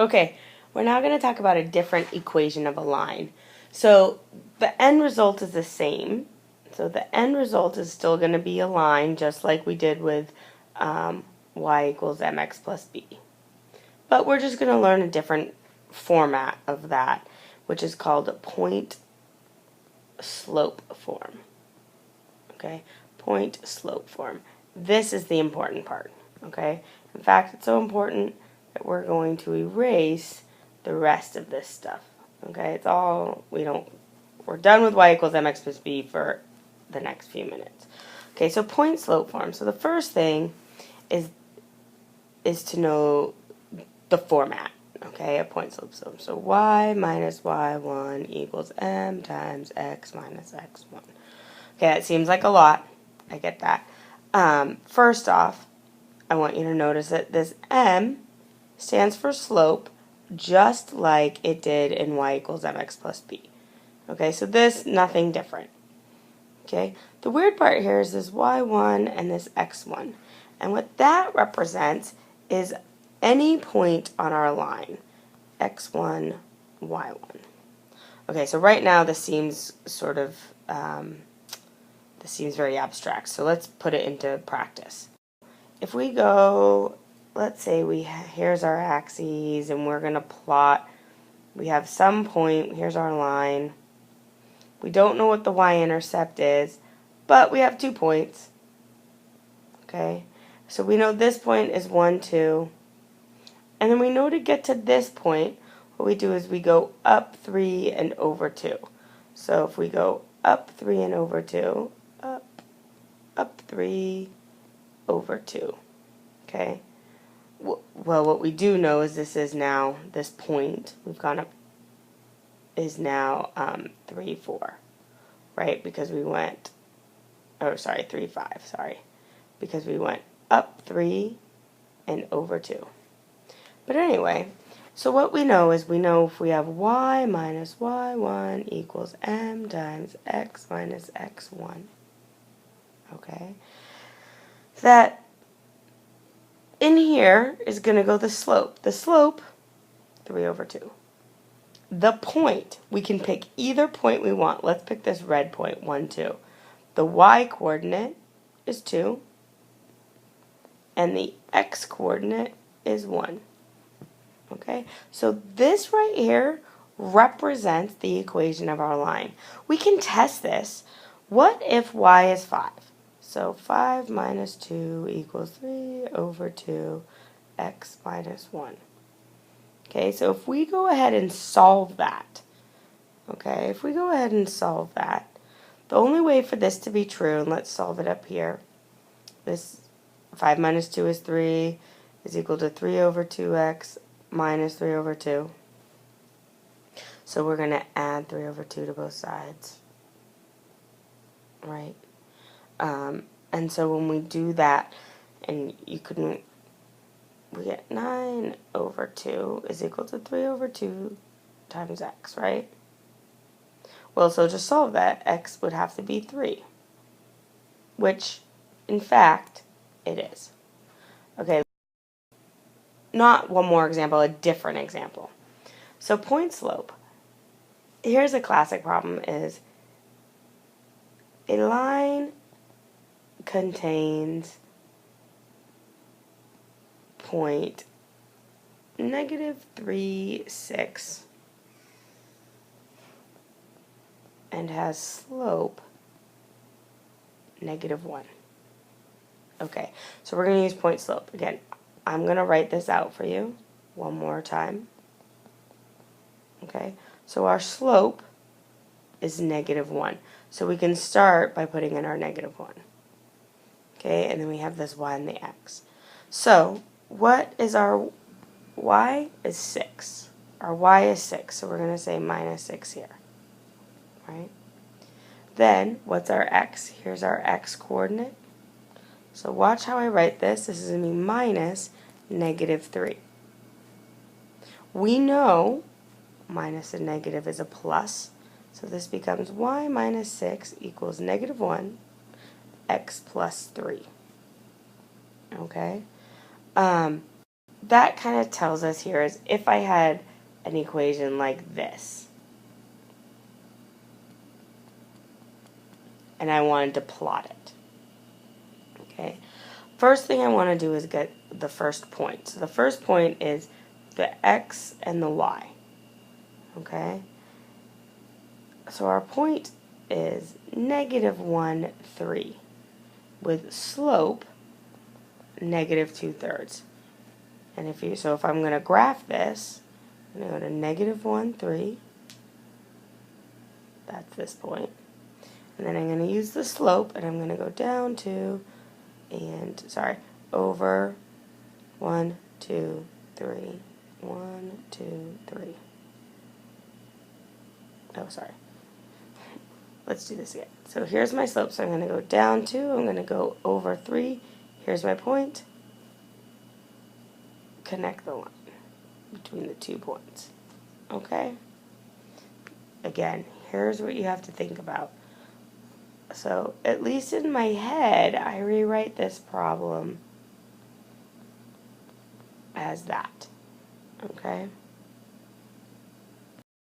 Okay, we're now going to talk about a different equation of a line. So the end result is the same. So the end result is still going to be a line, just like we did with y equals mx plus b. But we're just going to learn a different format of that, which is called a point slope form. Okay, point slope form. This is the important part. Okay, in fact, it's so important that we're going to erase the rest of this stuff. Okay, it's all, we're done with y equals mx plus b for the next few minutes. Okay, so point slope form. So the first thing is to know the format, okay, a point slope form. So y minus y1 equals m times x minus x1. Okay, that seems like a lot. I get that. First off, I want you to notice that this m stands for slope, just like it did in y equals mx plus b. Okay, so this, nothing different. Okay, the weird part here is this y1 and this x1. And what that represents is any point on our line, x1, y1. Okay, so right now this seems sort of, this seems very abstract. So let's put it into practice. If we go, let's say here's our axes and we're going to plot, we have some point, here's our line. We don't know what the y-intercept is, but we have 2 points. Okay, so we know this point is 1, 2. And then we know to get to this point, what we do is we go up 3 and over 2. So if we go up 3 and over 2, up 3, over 2. Okay, well, what we do know is this is now, this point, we've gone up, is now 3, 4. Right, because we went, oh sorry, 3, 5, sorry. Because we went up 3 and over 2. But anyway, so what we know is we know if we have y minus y1 equals m times x minus x1, okay, that in here is going to go the slope. The slope, 3 over 2. The point, we can pick either point we want. Let's pick this red point, 1, 2. The y-coordinate is 2, and the x-coordinate is 1. Okay, so this right here represents the equation of our line. We can test this. What if y is 5? So 5 minus 2 equals 3 over 2 x minus 1. Okay, so if we go ahead and solve that, okay, if we go ahead and solve that, the only way for this to be true, and let's solve it up here, this 5 minus 2 is 3, is equal to 3 over 2x minus 3 over 2. So we're going to add 3 over 2 to both sides, right? And so when we do that, and you couldn't, we get 9 over 2 is equal to 3 over 2 times x, right? Well, so to solve that, x would have to be 3, which, in fact, it is. Okay, not one more example, a different example. So point slope. Here's a classic problem is a line contains point -3, 6 and has slope -1. Okay, so we're going to use point slope. Again, I'm going to write this out for you one more time. Okay, so our slope is -1. So we can start by putting in our -1. Okay, and then we have this y and the x. So what is our y is 6. Our y is 6, so we're going to say minus 6 here. Right? Then, what's our x? Here's our x coordinate. So watch how I write this. This is going to be minus -3. We know minus a negative is a plus, so this becomes y minus 6 equals -1, x plus 3. Okay? that kind of tells us here is if I had an equation like this, and I wanted to plot it. Okay, first thing I want to do is get the first point. So the first point is the x and the y. Okay, so our point is -1, 3 with slope -2/3. And if I'm going to graph this, I'm going to go to -1, 3. That's this point. And then I'm going to use the slope, and I'm going to go down to, over 1, 2, 3, 1, 2, 3. Oh, sorry. Let's do this again. So here's my slope, so I'm going to go down 2, I'm going to go over 3, here's my point, connect the line between the 2 points. Okay? Again, here's what you have to think about. So, at least in my head, I rewrite this problem as that. Okay?